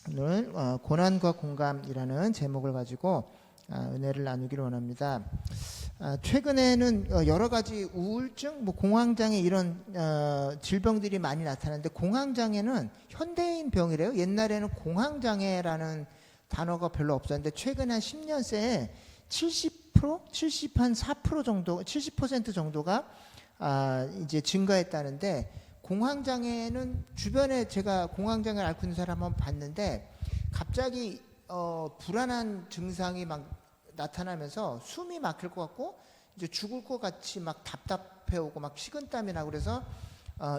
오늘 고난과 공감이라는 제목을 가지고 은혜를 나누기를 원합니다. 최근에는 여러 가지 우울증, 공황장애 이런 질병들이 많이 나타나는데, 공황장애는 현대인 병이래요. 옛날에는 공황장애라는 단어가 별로 없었는데 최근 한 10년 새에 70한 4% 정도, 70% 정도가 이제 증가했다는데, 공황장애는 주변에 제가 공황장애를 앓고 있는 사람 한번 봤는데 갑자기 불안한 증상이 막 나타나면서 숨이 막힐 것 같고 이제 죽을 것 같이 막 답답해오고 막 식은땀이 나고, 그래서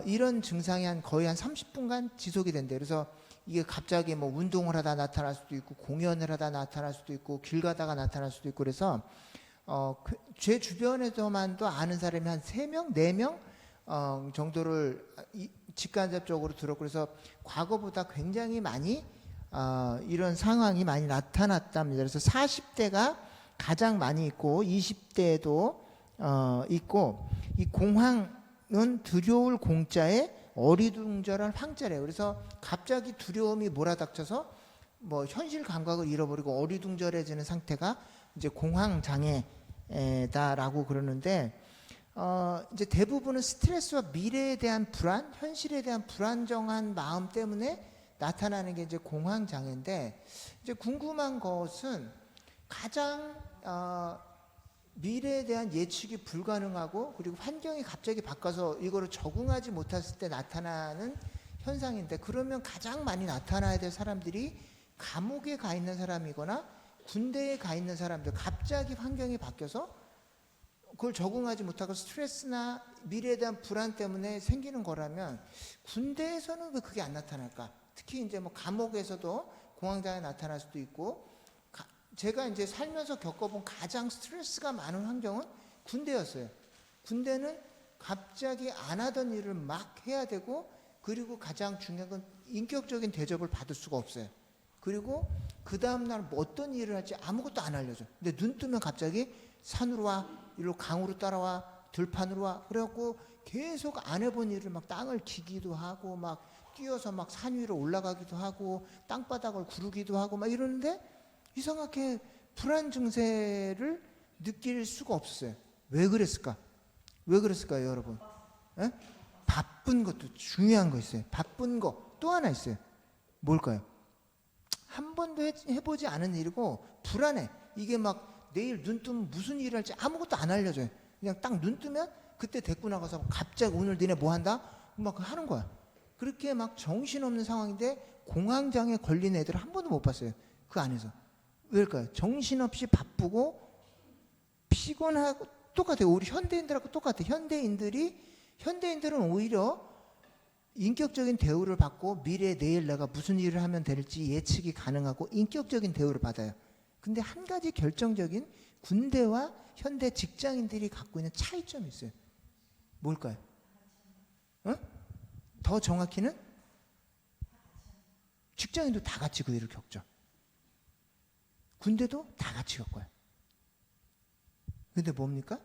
이런 증상이 거의 한 30분간 지속이 된대요. 그래서 이게 갑자기 뭐 운동을 하다 나타날 수도 있고 공연을 하다 나타날 수도 있고 길 가다가 나타날 수도 있고, 그래서 제 주변에서만도 아는 사람이 한 3명, 4명 정도를 직간접적으로 들었고, 그래서 과거보다 굉장히 많이 이런 상황이 많이 나타났답니다. 그래서 40대가 가장 많이 있고 20대에도 있고, 이 공황은 두려울 공자에 어리둥절할 황자래요. 그래서 갑자기 두려움이 몰아닥쳐서 뭐 현실 감각을 잃어버리고 어리둥절해지는 상태가 이제 공황 장애다라고 그러는데, 이제 대부분은 스트레스와 미래에 대한 불안, 현실에 대한 불안정한 마음 때문에 나타나는 게 이제 공황 장애인데, 이제 궁금한 것은 가장 미래에 대한 예측이 불가능하고, 그리고 환경이 갑자기 바꿔서 이거를 적응하지 못했을 때 나타나는 현상인데, 그러면 가장 많이 나타나야 될 사람들이 감옥에 가 있는 사람이거나 군대에 가 있는 사람들, 갑자기 환경이 바뀌어서 그걸 적응하지 못하고 스트레스나 미래에 대한 불안 때문에 생기는 거라면, 군대에서는 왜 그게 안 나타날까? 특히 이제 뭐 감옥에서도 공황장애 나타날 수도 있고, 제가 이제 살면서 겪어본 가장 스트레스가 많은 환경은 군대였어요. 군대는 갑자기 안 하던 일을 막 해야 되고, 그리고 가장 중요한 건 인격적인 대접을 받을 수가 없어요. 그리고 그 다음날 뭐 어떤 일을 할지 아무것도 안 알려줘. 근데 눈 뜨면 갑자기 산으로 와, 일로 강으로 따라와, 들판으로 와, 그래갖고 계속 안 해본 일을 막 땅을 기기도 하고 막 뛰어서 막 산 위로 올라가기도 하고 땅바닥을 구르기도 하고 막 이러는데, 이상하게 불안 증세를 느낄 수가 없었어요. 왜 그랬을까? 왜 그랬을까요, 여러분? 에? 바쁜 것도 중요한 거 있어요. 바쁜 거 또 하나 있어요. 뭘까요? 한 번도 해보지 않은 일이고 불안해. 이게 막 내일 눈 뜨면 무슨 일을 할지 아무것도 안 알려줘요. 그냥 딱 눈 뜨면 그때 데리고 나가서 갑자기 오늘 니네 뭐 한다? 막 하는 거야. 그렇게 막 정신없는 상황인데 공황장애 걸린 애들을 한 번도 못 봤어요. 그 안에서. 왜일까요? 정신없이 바쁘고 피곤하고 똑같아요. 우리 현대인들하고 똑같아요. 현대인들은 오히려 인격적인 대우를 받고 미래 내일 내가 무슨 일을 하면 될지 예측이 가능하고 인격적인 대우를 받아요. 근데 한 가지 결정적인 군대와 현대 직장인들이 갖고 있는 차이점이 있어요. 뭘까요? 더 정확히는 직장인도 다 같이 그 일을 겪죠. 군대도 다 같이 겪어요. 근데 뭡니까?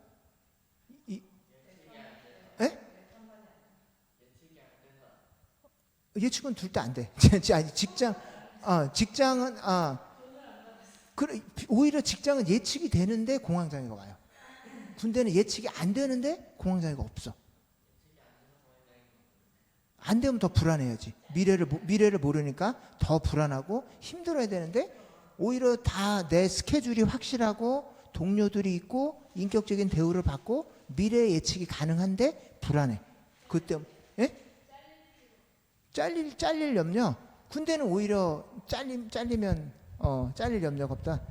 예측은 둘 때 안 돼. 직장은 오히려 직장은 예측이 되는데 공황장애가 와요. 군대는 예측이 안 되는데 공황장애가 없어. 안 되면 더 불안해야지. 미래를 모르니까 더 불안하고 힘들어야 되는데, 오히려 다 내 스케줄이 확실하고 동료들이 있고 인격적인 대우를 받고 미래 예측이 가능한데 불안해. 그때 잘릴 염려. 군대는 오히려 잘리면 잘릴 염려가 없다.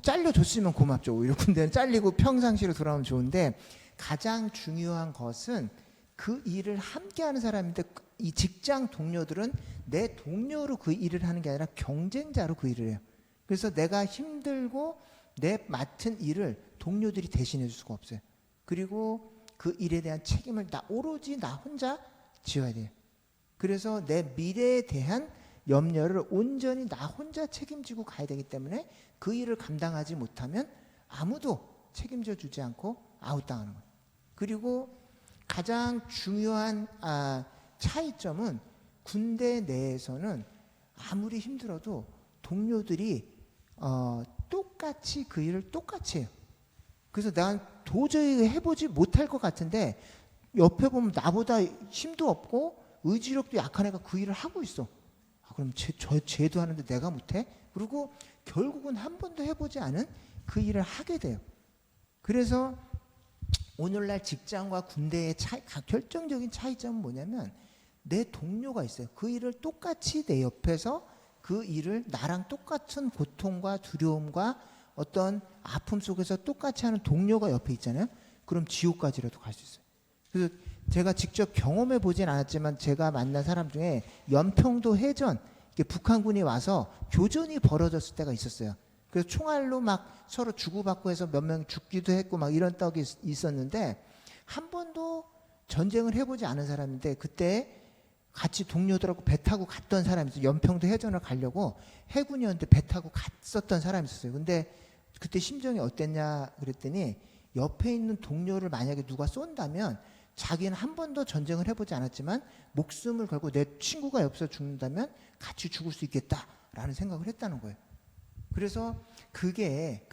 잘려줬으면 고맙죠. 오히려 군대는 잘리고 평상시로 돌아오면 좋은데, 가장 중요한 것은 그 일을 함께하는 사람인데, 이 직장 동료들은 내 동료로 그 일을 하는 게 아니라 경쟁자로 그 일을 해요. 그래서 내가 힘들고 내 맡은 일을 동료들이 대신해 줄 수가 없어요. 그리고 그 일에 대한 책임을 오로지 나 혼자 지어야 돼요. 그래서 내 미래에 대한 염려를 온전히 나 혼자 책임지고 가야 되기 때문에 그 일을 감당하지 못하면 아무도 책임져 주지 않고 아웃당하는 거예요. 그리고 가장 중요한 차이점은, 군대 내에서는 아무리 힘들어도 동료들이 똑같이 그 일을 똑같이 해요. 그래서 난 도저히 해보지 못할 것 같은데 옆에 보면 나보다 힘도 없고 의지력도 약한 애가 그 일을 하고 있어. 그럼 쟤도 하는데 내가 못해? 그리고 결국은 한 번도 해보지 않은 그 일을 하게 돼요. 그래서 오늘날 직장과 군대의 결정적인 차이점은 뭐냐면 내 동료가 있어요. 그 일을 똑같이 내 옆에서 그 일을 나랑 똑같은 고통과 두려움과 어떤 아픔 속에서 똑같이 하는 동료가 옆에 있잖아요. 그럼 지옥까지라도 갈 수 있어요. 그래서 제가 직접 경험해 보진 않았지만 제가 만난 사람 중에 연평도 해전 북한군이 와서 교전이 벌어졌을 때가 있었어요. 그래서 총알로 막 서로 주고받고 해서 몇 명 죽기도 했고 막 이런 떡이 있었는데 한 번도 전쟁을 해보지 않은 사람인데 그때 같이 동료들하고 배 타고 갔던 사람이 있어요. 연평도 해전을 가려고 해군이었는데 배 타고 갔었던 사람이 있었어요. 근데 그때 심정이 어땠냐 그랬더니 옆에 있는 동료를 만약에 누가 쏜다면 자기는 한 번도 전쟁을 해보지 않았지만 목숨을 걸고 내 친구가 옆에서 죽는다면 같이 죽을 수 있겠다라는 생각을 했다는 거예요. 그래서 그게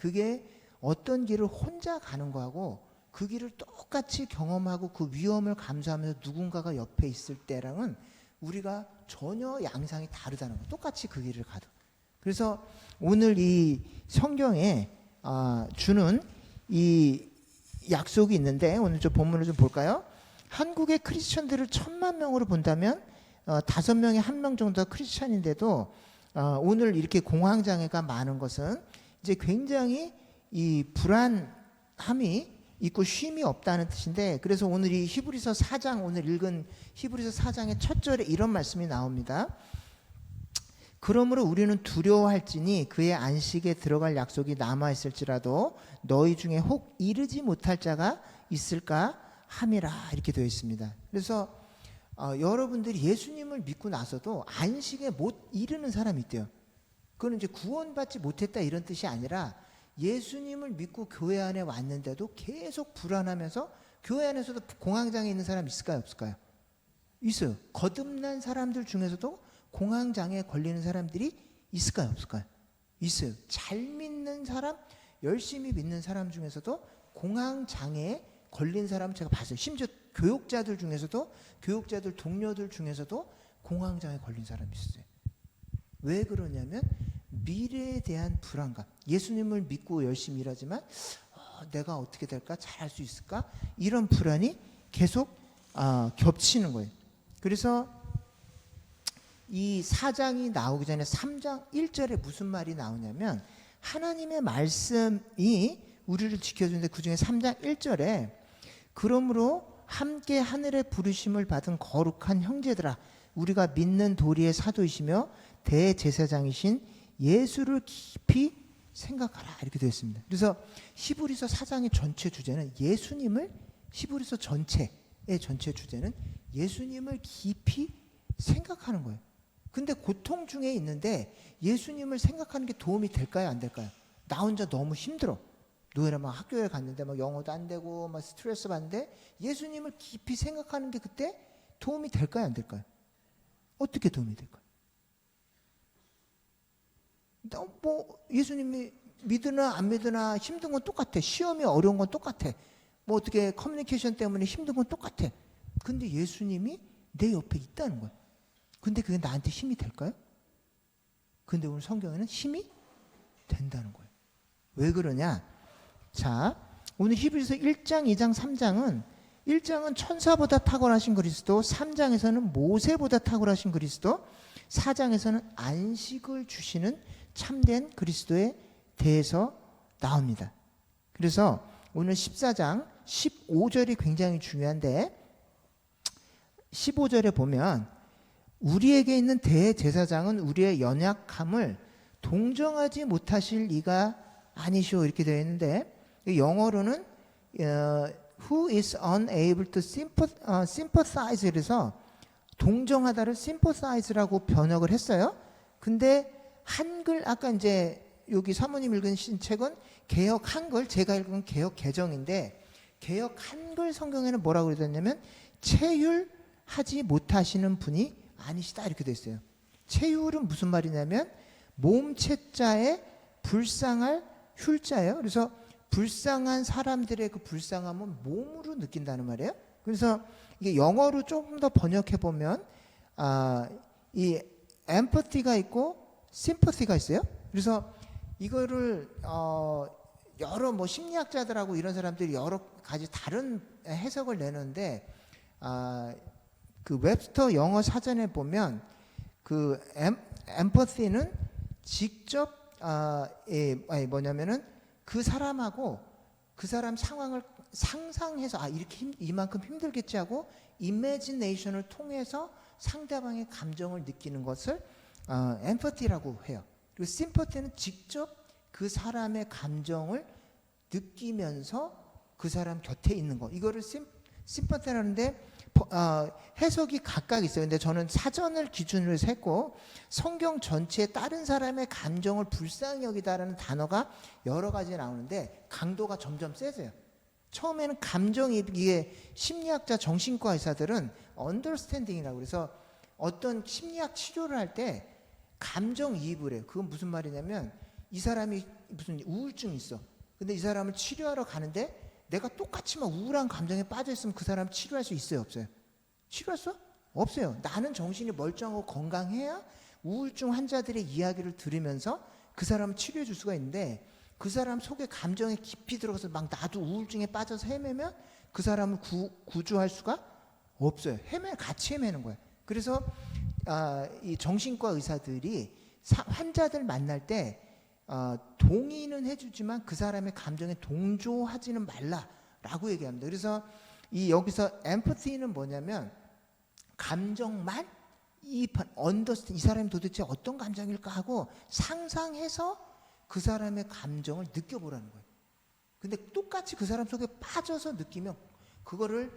어떤 길을 혼자 가는 거하고 그 길을 똑같이 경험하고 그 위험을 감수하면서 누군가가 옆에 있을 때랑은 우리가 전혀 양상이 다르다는 거예요. 똑같이 그 길을 가도. 그래서 오늘 이 성경에 주는 이 약속이 있는데 오늘 좀 본문을 좀 볼까요? 한국의 크리스천들을 1000만 명으로 본다면 5명에 1명 정도가 크리스천인데도 오늘 이렇게 공황장애가 많은 것은 이제 굉장히 이 불안함이 있고 쉼이 없다는 뜻인데 그래서 오늘 이 히브리서 4장 오늘 읽은 히브리서 4장의 첫 절에 이런 말씀이 나옵니다. 그러므로 우리는 두려워할지니 그의 안식에 들어갈 약속이 남아있을지라도 너희 중에 혹 이르지 못할 자가 있을까 함이라 이렇게 되어 있습니다. 그래서 여러분들이 예수님을 믿고 나서도 안식에 못 이르는 사람이 있대요. 그건 이제 구원받지 못했다 이런 뜻이 아니라 예수님을 믿고 교회 안에 왔는데도 계속 불안하면서 교회 안에서도 공황장애 있는 사람 있을까요 없을까요? 있어요. 거듭난 사람들 중에서도 공황장애에 걸리는 사람들이 있을까요 없을까요? 있어요. 잘 믿는 사람, 열심히 믿는 사람 중에서도 공황장애에 걸린 사람 제가 봤어요. 심지어 교육자들 중에서도 교육자들 동료들 중에서도 공황장애에 걸린 사람이 있어요. 왜 그러냐면 미래에 대한 불안감. 예수님을 믿고 열심히 일하지만 내가 어떻게 될까? 잘할 수 있을까? 이런 불안이 계속 겹치는 거예요. 그래서 이 4장이 나오기 전에 3장 1절에 무슨 말이 나오냐면 하나님의 말씀이 우리를 지켜주는데 그 중에 3장 1절에 그러므로 함께 하늘의 부르심을 받은 거룩한 형제들아 우리가 믿는 도리의 사도이시며 대제사장이신 예수를 깊이 생각하라 이렇게 되어 있습니다. 그래서 히브리서 4장의 전체 주제는 예수님을 히브리서 전체의 전체 주제는 예수님을 깊이 생각하는 거예요. 근데 고통 중에 있는데 예수님을 생각하는 게 도움이 될까요 안 될까요? 나 혼자 너무 힘들어. 노예를 막 학교에 갔는데 막 영어도 안 되고 막 스트레스 받는데 예수님을 깊이 생각하는 게 그때 도움이 될까요 안 될까요? 어떻게 도움이 될까요? 뭐 예수님이 믿으나 안 믿으나 힘든 건 똑같아. 시험이 어려운 건 똑같아. 뭐 어떻게 커뮤니케이션 때문에 힘든 건 똑같아. 근데 예수님이 내 옆에 있다는 거야. 근데 그게 나한테 힘이 될까요? 근데 오늘 성경에는 힘이 된다는 거예요. 왜 그러냐? 자, 오늘 히브리서 1장, 2장, 3장은 1장은 천사보다 탁월하신 그리스도, 3장에서는 모세보다 탁월하신 그리스도, 4장에서는 안식을 주시는 참된 그리스도에 대해서 나옵니다. 그래서 오늘 14장 15절이 굉장히 중요한데 15절에 보면 우리에게 있는 대제사장은 우리의 연약함을 동정하지 못하실 이가 아니시오 이렇게 되어 있는데 영어로는 who is unable to sympathize 그래서 동정하다를 sympathize라고 번역을 했어요. 근데 한글 아까 이제 여기 사모님 읽으신 책은 개역 한글, 제가 읽은 개역 개정인데 개역 한글 성경에는 뭐라고 그랬냐면 체휼하지 못하시는 분이 아니시다 이렇게 돼 있어요. 체휼은 무슨 말이냐면 몸체자에 불쌍할 휼자예요. 그래서 불쌍한 사람들의 그 불쌍함은 몸으로 느낀다는 말이에요. 그래서 이게 영어로 조금 더 번역해 보면 이 empathy가 있고 sympathy가 있어요. 그래서 이거를 여러 뭐 심리학자들하고 이런 사람들이 여러 가지 다른 해석을 내는데 그 웹스터 영어 사전에 보면 그 empathy는 직접 뭐냐면은 그 사람하고 그 사람 상황을 상상해서 이렇게 이만큼 힘들겠지 하고 imagination을 통해서 상대방의 감정을 느끼는 것을 empathy라고 해요. 그리고 sympathy는 직접 그 사람의 감정을 느끼면서 그 사람 곁에 있는 거. 이거를 sympathy라는데 해석이 각각 있어요. 근데 저는 사전을 기준으로 해서 했고 성경 전체에 다른 사람의 감정을 불쌍히 여기다라는 단어가 여러 가지 나오는데 강도가 점점 세져요. 처음에는 감정이 이게 심리학자 정신과 의사들은 understanding이라고 그래서 어떤 심리학 치료를 할 때 감정이입을 해요. 그건 무슨 말이냐면 이 사람이 무슨 우울증이 있어. 근데 이 사람을 치료하러 가는데 내가 똑같이 막 우울한 감정에 빠져 있으면 그 사람 치료할 수 있어요, 없어요? 치료할 수 없어요. 나는 정신이 멀쩡하고 건강해야 우울증 환자들의 이야기를 들으면서 그 사람을 치료해 줄 수가 있는데 그 사람 속에 감정에 깊이 들어가서 막 나도 우울증에 빠져서 헤매면 그 사람을 구조할 수가 없어요. 같이 헤매는 거예요. 그래서 이 정신과 의사들이 환자들 만날 때 동의는 해주지만 그 사람의 감정에 동조하지는 말라라고 얘기합니다. 그래서 여기서 empathy는 뭐냐면 감정만 이 사람이 도대체 어떤 감정일까 하고 상상해서 그 사람의 감정을 느껴보라는 거예요. 근데 똑같이 그 사람 속에 빠져서 느끼면 그거를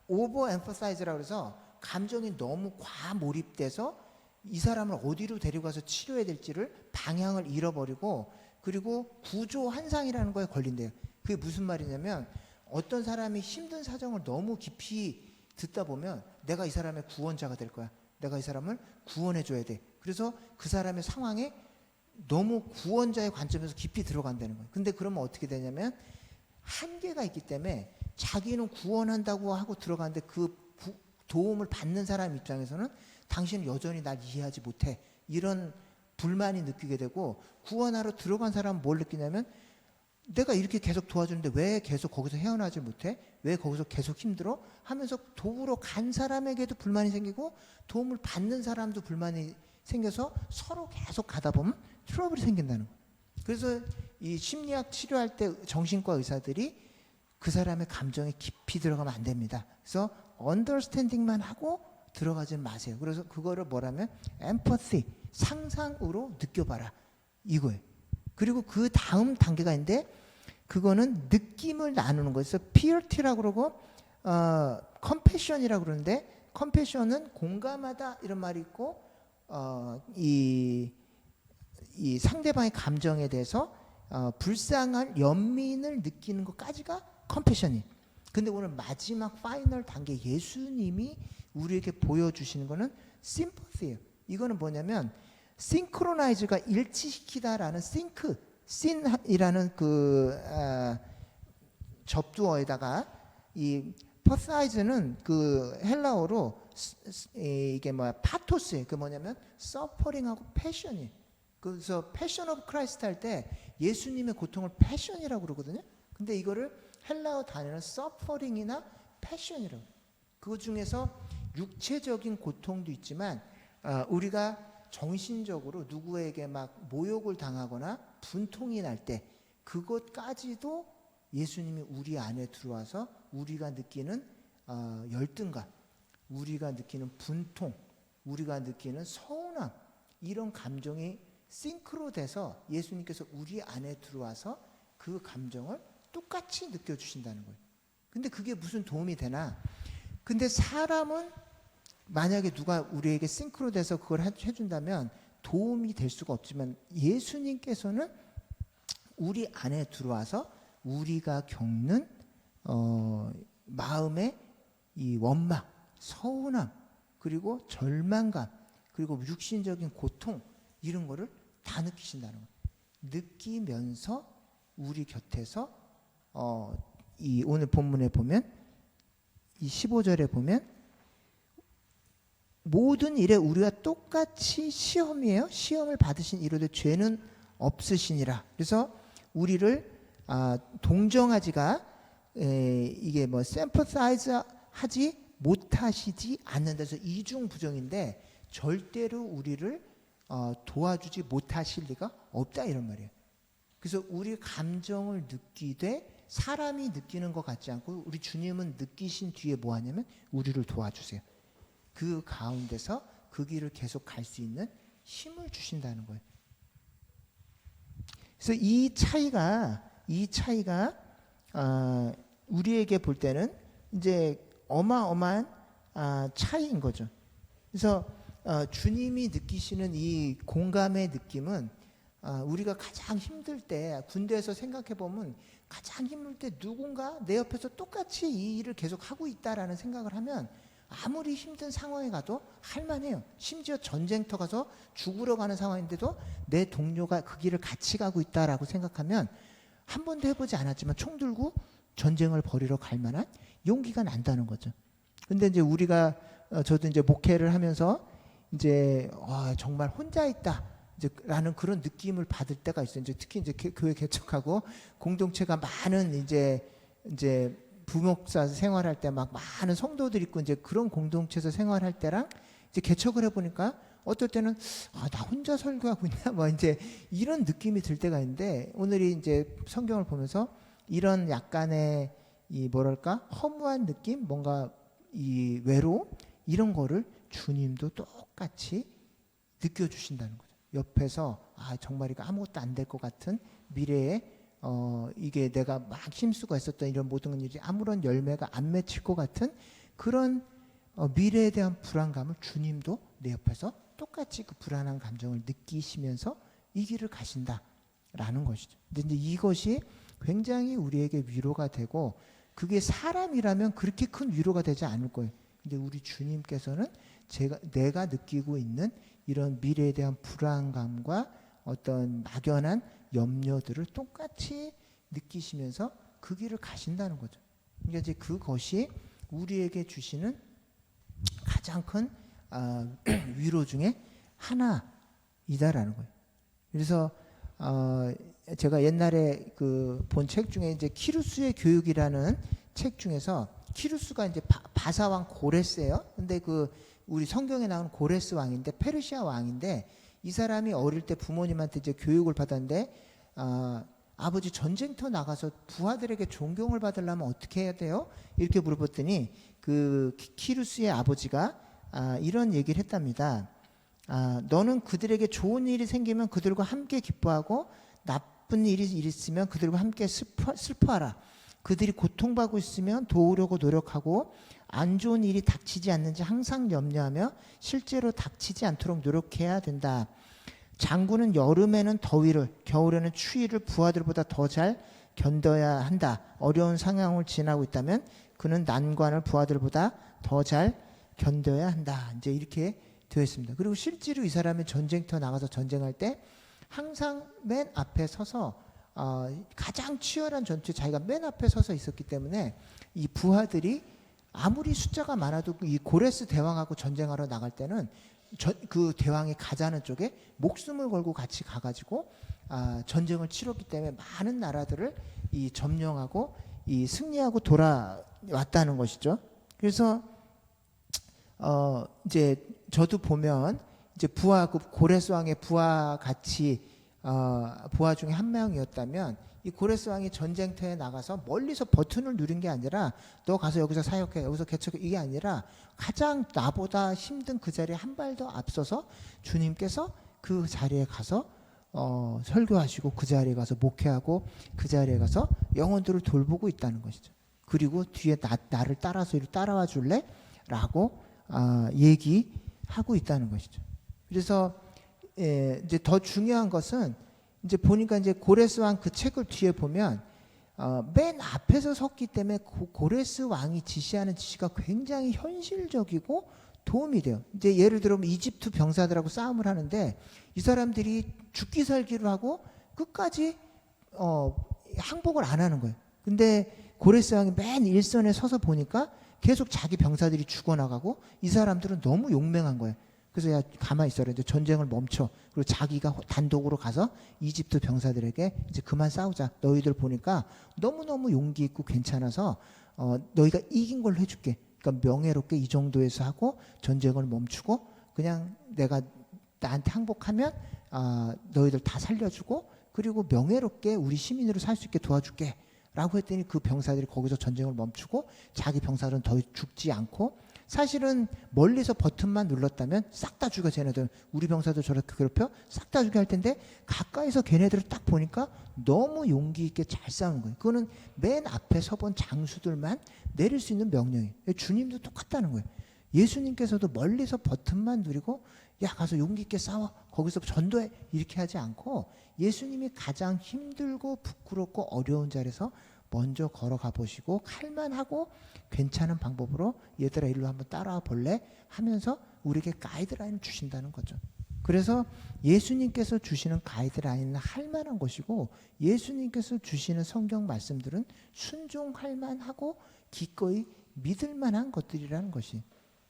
over emphasize라고 해서 감정이 너무 과몰입돼서 이 사람을 어디로 데려가서 치료해야 될지를 방향을 잃어버리고 그리고 구조 환상이라는 거에 걸린대요. 그게 무슨 말이냐면 어떤 사람이 힘든 사정을 너무 깊이 듣다 보면 내가 이 사람의 구원자가 될 거야. 내가 이 사람을 구원해 줘야 돼. 그래서 그 사람의 상황에 너무 구원자의 관점에서 깊이 들어간다는 거예요. 근데 그러면 어떻게 되냐면 한계가 있기 때문에 자기는 구원한다고 하고 들어가는데 그 도움을 받는 사람 입장에서는 당신은 여전히 날 이해하지 못해. 이런 불만이 느끼게 되고 구원하러 들어간 사람은 뭘 느끼냐면 내가 이렇게 계속 도와주는데 왜 계속 거기서 헤어나지 못해? 왜 거기서 계속 힘들어? 하면서 도우러 간 사람에게도 불만이 생기고 도움을 받는 사람도 불만이 생겨서 서로 계속 가다 보면 트러블이 생긴다는 거예요. 그래서 이 심리학 치료할 때 정신과 의사들이 그 사람의 감정에 깊이 들어가면 안 됩니다. 그래서 언더스탠딩만 하고 들어가지 마세요. 그래서 그거를 뭐라면 empathy, 상상으로 느껴봐라 이거예요. 그리고 그 다음 단계가 있는데 그거는 느낌을 나누는 거예요. 그래서 PRT라고 그러고 compassion이라고 그러는데 compassion은 공감하다 이런 말이 있고 이 상대방의 감정에 대해서 불쌍한 연민을 느끼는 것까지가 compassion이. 근데 오늘 마지막 파이널 단계 예수님이 우리에게 보여주시는 거는 sympathy예요. 이거는 뭐냐면 싱크로나이즈가 일치시키다라는 씬이라는 그 접두어에다가 이 퍼사이즈는 그 헬라어로 이게 뭐야 파토스예요. 그 뭐냐면 서퍼링하고 패션이에요. 그래서 패션 오브 크라이스트 할 때 예수님의 고통을 패션이라고 그러거든요. 근데 이거를 헬라어 단어는 서퍼링이나 패션이라고. 그 중에서 육체적인 고통도 있지만 우리가 정신적으로 누구에게 막 모욕을 당하거나 분통이 날 때 그것까지도 예수님이 우리 안에 들어와서 우리가 느끼는 열등감, 우리가 느끼는 분통, 우리가 느끼는 서운함 이런 감정이 싱크로돼서 예수님께서 우리 안에 들어와서 그 감정을 똑같이 느껴주신다는 거예요. 근데 그게 무슨 도움이 되나? 근데 사람은 만약에 누가 우리에게 싱크로돼서 그걸 해준다면 도움이 될 수가 없지만 예수님께서는 우리 안에 들어와서 우리가 겪는 마음의 이 원망, 서운함, 그리고 절망감, 그리고 육신적인 고통 이런 거를 다 느끼신다는 거예요. 느끼면서 우리 곁에서 이 오늘 본문에 보면 이 15절에 보면 모든 일에 우리가 똑같이 시험이에요. 시험을 받으신 이로되 죄는 없으시니라. 그래서 우리를 동정하지가 이게 뭐 sympathize 하지 못하시지 않는다. 그래서 이중부정인데 절대로 우리를 도와주지 못하실 리가 없다 이런 말이에요. 그래서 우리 감정을 느끼되 사람이 느끼는 것 같지 않고 우리 주님은 느끼신 뒤에 뭐 하냐면 우리를 도와주세요. 그 가운데서 그 길을 계속 갈 수 있는 힘을 주신다는 거예요. 그래서 이 차이가 우리에게 볼 때는 이제 어마어마한 차이인 거죠. 그래서 주님이 느끼시는 이 공감의 느낌은 우리가 가장 힘들 때 군대에서 생각해 보면 가장 힘들 때 누군가 내 옆에서 똑같이 이 일을 계속 하고 있다라는 생각을 하면 아무리 힘든 상황에 가도 할만해요. 심지어 전쟁터 가서 죽으러 가는 상황인데도 내 동료가 그 길을 같이 가고 있다라고 생각하면 한 번도 해보지 않았지만 총 들고 전쟁을 벌이러 갈 만한 용기가 난다는 거죠. 근데 이제 우리가 저도 이제 목회를 하면서 이제 정말 혼자 있다 이제 라는 그런 느낌을 받을 때가 있어요. 이제 특히 이제 교회 개척하고 공동체가 많은 이제 부목사 생활할 때 막 많은 성도들 있고 이제 그런 공동체에서 생활할 때랑 이제 개척을 해보니까 어떨 때는 나 혼자 설교하고 있나 뭐 이제 이런 느낌이 들 때가 있는데 오늘이 이제 성경을 보면서 이런 약간의 이 뭐랄까 허무한 느낌 뭔가 이 외로움 이런 거를 주님도 똑같이 느껴주신다는 거죠. 옆에서 정말 이거 아무것도 안 될 것 같은 미래에 이게 내가 막 힘쓰고 했었던 이런 모든 일이 아무런 열매가 안 맺힐 것 같은 그런 미래에 대한 불안감을 주님도 내 옆에서 똑같이 그 불안한 감정을 느끼시면서 이 길을 가신다라는 것이죠. 근데 이제 이것이 굉장히 우리에게 위로가 되고 그게 사람이라면 그렇게 큰 위로가 되지 않을 거예요. 근데 우리 주님께서는 내가 느끼고 있는 이런 미래에 대한 불안감과 어떤 막연한 염려들을 똑같이 느끼시면서 그 길을 가신다는 거죠. 그러니까 이제 그것이 우리에게 주시는 가장 큰 위로 중에 하나이다라는 거예요. 그래서 제가 옛날에 그 본 책 중에 이제 키루스의 교육이라는 책 중에서 키루스가 이제 바사왕 고레스예요. 근데 그 우리 성경에 나오는 고레스 왕인데 페르시아 왕인데 이 사람이 어릴 때 부모님한테 이제 교육을 받았는데 아버지 전쟁터 나가서 부하들에게 존경을 받으려면 어떻게 해야 돼요? 이렇게 물어봤더니 그 키루스의 아버지가 이런 얘기를 했답니다. 너는 그들에게 좋은 일이 생기면 그들과 함께 기뻐하고 나쁜 일이 있으면 그들과 함께 슬퍼하라. 그들이 고통받고 있으면 도우려고 노력하고 안 좋은 일이 닥치지 않는지 항상 염려하며 실제로 닥치지 않도록 노력해야 된다. 장군은 여름에는 더위를, 겨울에는 추위를 부하들보다 더 잘 견뎌야 한다. 어려운 상황을 지나고 있다면 그는 난관을 부하들보다 더 잘 견뎌야 한다. 이제 이렇게 되어 있습니다. 그리고 실제로 이 사람이 전쟁터 나가서 전쟁할 때 항상 맨 앞에 서서 가장 치열한 전투에 자기가 맨 앞에 서서 있었기 때문에 이 부하들이 아무리 숫자가 많아도 이 고레스 대왕하고 전쟁하러 나갈 때는 그 대왕이 가자는 쪽에 목숨을 걸고 같이 가가지고 전쟁을 치렀기 때문에 많은 나라들을 이 점령하고 이 승리하고 돌아왔다는 것이죠. 그래서 이제 저도 보면 이제 부하 그 고레스 왕의 부하 같이 부하 중에 한 명이었다면 이 고레스 왕이 전쟁터에 나가서 멀리서 버튼을 누린 게 아니라 너 가서 여기서 사역해 여기서 개척해 이게 아니라 가장 나보다 힘든 그 자리에 한 발 더 앞서서 주님께서 그 자리에 가서 설교하시고 그 자리에 가서 목회하고 그 자리에 가서 영혼들을 돌보고 있다는 것이죠. 그리고 뒤에 나를 따라서 이리 따라와 줄래? 라고 얘기하고 있다는 것이죠. 그래서 이제 더 중요한 것은 이제 보니까 이제 고레스 왕 그 책을 뒤에 보면 맨 앞에서 섰기 때문에 고레스 왕이 지시하는 지시가 굉장히 현실적이고 도움이 돼요. 이제 예를 들어 이집트 병사들하고 싸움을 하는데 이 사람들이 죽기 살기로 하고 끝까지 항복을 안 하는 거예요. 근데 고레스 왕이 맨 일선에 서서 보니까 계속 자기 병사들이 죽어나가고 이 사람들은 너무 용맹한 거예요. 그래서 야 가만히 있어라. 이제 전쟁을 멈춰. 그리고 자기가 단독으로 가서 이집트 병사들에게 이제 그만 싸우자. 너희들 보니까 너무너무 용기 있고 괜찮아서 너희가 이긴 걸로 해줄게. 그러니까 명예롭게 이 정도에서 하고 전쟁을 멈추고 그냥 내가 나한테 항복하면 너희들 다 살려주고 그리고 명예롭게 우리 시민으로 살 수 있게 도와줄게 라고 했더니 그 병사들이 거기서 전쟁을 멈추고 자기 병사들은 더 죽지 않고 사실은 멀리서 버튼만 눌렀다면 싹 다 죽여. 쟤네들 우리 병사들 저렇게 괴롭혀 싹 다 죽여 할 텐데 가까이서 걔네들을 딱 보니까 너무 용기 있게 잘 싸우는 거예요. 그거는 맨 앞에 서본 장수들만 내릴 수 있는 명령이에요. 주님도 똑같다는 거예요. 예수님께서도 멀리서 버튼만 누리고 야 가서 용기 있게 싸워 거기서 전도해 이렇게 하지 않고 예수님이 가장 힘들고 부끄럽고 어려운 자리에서 먼저 걸어가 보시고 칼만 하고 괜찮은 방법으로 얘들아 일로 한번 따라와 볼래 하면서 우리에게 가이드라인을 주신다는 거죠. 그래서 예수님께서 주시는 가이드라인은 할 만한 것이고 예수님께서 주시는 성경 말씀들은 순종할 만하고 기꺼이 믿을 만한 것들이라는 것이.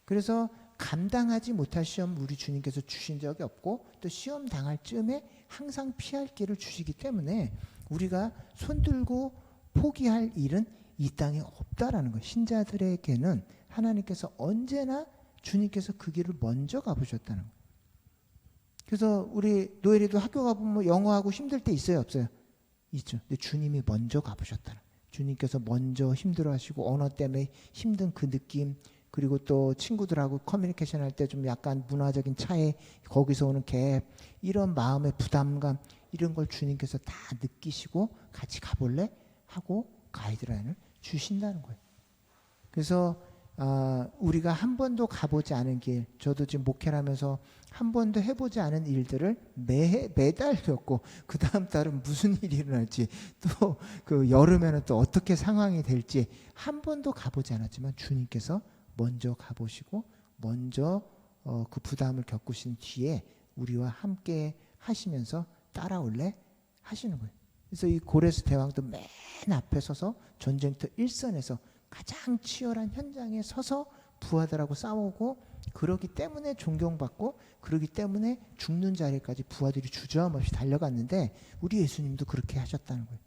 그래서 감당하지 못할 시험 우리 주님께서 주신 적이 없고 또 시험 당할 쯤에 항상 피할 길을 주시기 때문에 우리가 손들고 포기할 일은 이 땅에 없다라는 거예요. 신자들에게는 하나님께서 언제나 주님께서 그 길을 먼저 가보셨다는 거예요. 그래서 우리 노엘이도 학교 가보면 뭐 영어하고 힘들 때 있어요 없어요? 있죠. 근데 주님이 먼저 가보셨다는 거예요. 주님께서 먼저 힘들어하시고 언어 때문에 힘든 그 느낌 그리고 또 친구들하고 커뮤니케이션 할 때 좀 약간 문화적인 차이 거기서 오는 갭 이런 마음의 부담감 이런 걸 주님께서 다 느끼시고 같이 가볼래? 하고 가이드라인을 주신다는 거예요. 그래서 우리가 한 번도 가보지 않은 길 저도 지금 목회를 하면서 한 번도 해보지 않은 일들을 매달 겪고 그 다음 달은 무슨 일이 일어날지 또 그 여름에는 또 어떻게 상황이 될지 한 번도 가보지 않았지만 주님께서 먼저 가보시고 먼저 그 부담을 겪으신 뒤에 우리와 함께 하시면서 따라올래 하시는 거예요. 그래서 이 고레스 대왕도 맨 앞에 서서 전쟁터 일선에서 가장 치열한 현장에 서서 부하들하고 싸우고 그러기 때문에 존경받고 그러기 때문에 죽는 자리까지 부하들이 주저함 없이 달려갔는데 우리 예수님도 그렇게 하셨다는 거예요.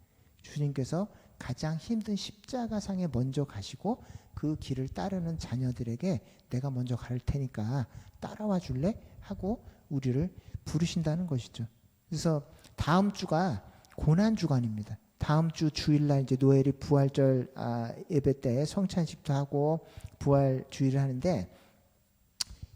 주님께서 가장 힘든 십자가상에 먼저 가시고 그 길을 따르는 자녀들에게 내가 먼저 갈 테니까 따라와 줄래? 하고 우리를 부르신다는 것이죠. 그래서 다음 주가 고난주간입니다. 다음 주 주일날 이제 노엘이 부활절 예배 때 성찬식도 하고 부활 주일을 하는데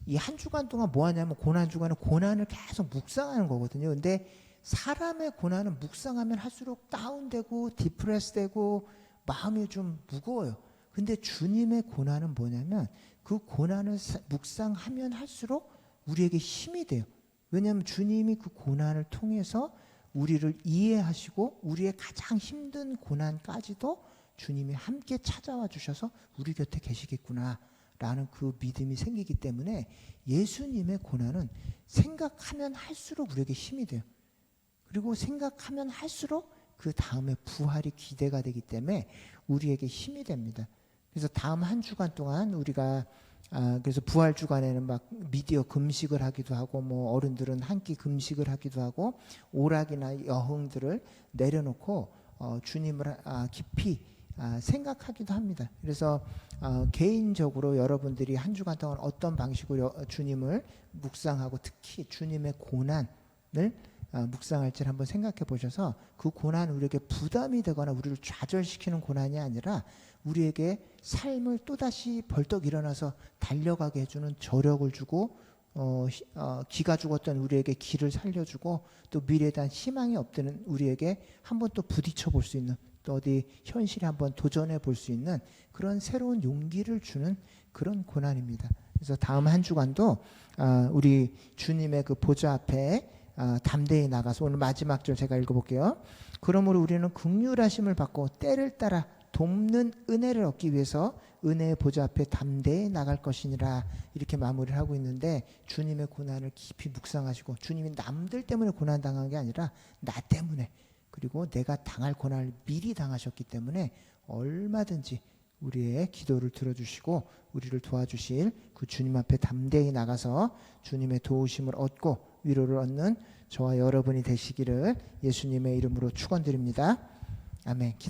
이 한 주간 동안 뭐 하냐면 고난주간은 고난을 계속 묵상하는 거거든요. 근데 사람의 고난은 묵상하면 할수록 다운되고 디프레스되고 마음이 좀 무거워요. 근데 주님의 고난은 뭐냐면 그 고난을 묵상하면 할수록 우리에게 힘이 돼요. 왜냐하면 주님이 그 고난을 통해서 우리를 이해하시고 우리의 가장 힘든 고난까지도 주님이 함께 찾아와 주셔서 우리 곁에 계시겠구나 라는 그 믿음이 생기기 때문에 예수님의 고난은 생각하면 할수록 우리에게 힘이 돼요. 그리고 생각하면 할수록 그 다음에 부활이 기대가 되기 때문에 우리에게 힘이 됩니다. 그래서 다음 한 주간 동안 우리가 그래서 부활 주간에는 막 미디어 금식을 하기도 하고 뭐 어른들은 한 끼 금식을 하기도 하고 오락이나 여흥들을 내려놓고 주님을 깊이 생각하기도 합니다. 그래서 개인적으로 여러분들이 한 주간 동안 어떤 방식으로 주님을 묵상하고 특히 주님의 고난을 묵상할지를 한번 생각해 보셔서 그 고난은 우리에게 부담이 되거나 우리를 좌절시키는 고난이 아니라 우리에게 삶을 또다시 벌떡 일어나서 달려가게 해주는 저력을 주고 기가 죽었던 우리에게 기를 살려주고 또 미래에 대한 희망이 없는 우리에게 한번 또 부딪혀 볼 수 있는 또 어디 현실에 한번 도전해 볼 수 있는 그런 새로운 용기를 주는 그런 고난입니다. 그래서 다음 한 주간도 우리 주님의 그 보좌 앞에 담대히 나가서 오늘 마지막 절 제가 읽어볼게요. 그러므로 우리는 긍휼하심을 받고 때를 따라 돕는 은혜를 얻기 위해서 은혜의 보좌 앞에 담대히 나갈 것이니라 이렇게 마무리를 하고 있는데 주님의 고난을 깊이 묵상하시고 주님이 남들 때문에 고난 당한 게 아니라 나 때문에 그리고 내가 당할 고난을 미리 당하셨기 때문에 얼마든지 우리의 기도를 들어주시고 우리를 도와주실 그 주님 앞에 담대히 나가서 주님의 도우심을 얻고 위로를 얻는 저와 여러분이 되시기를 예수님의 이름으로 축원드립니다. 아멘. 기도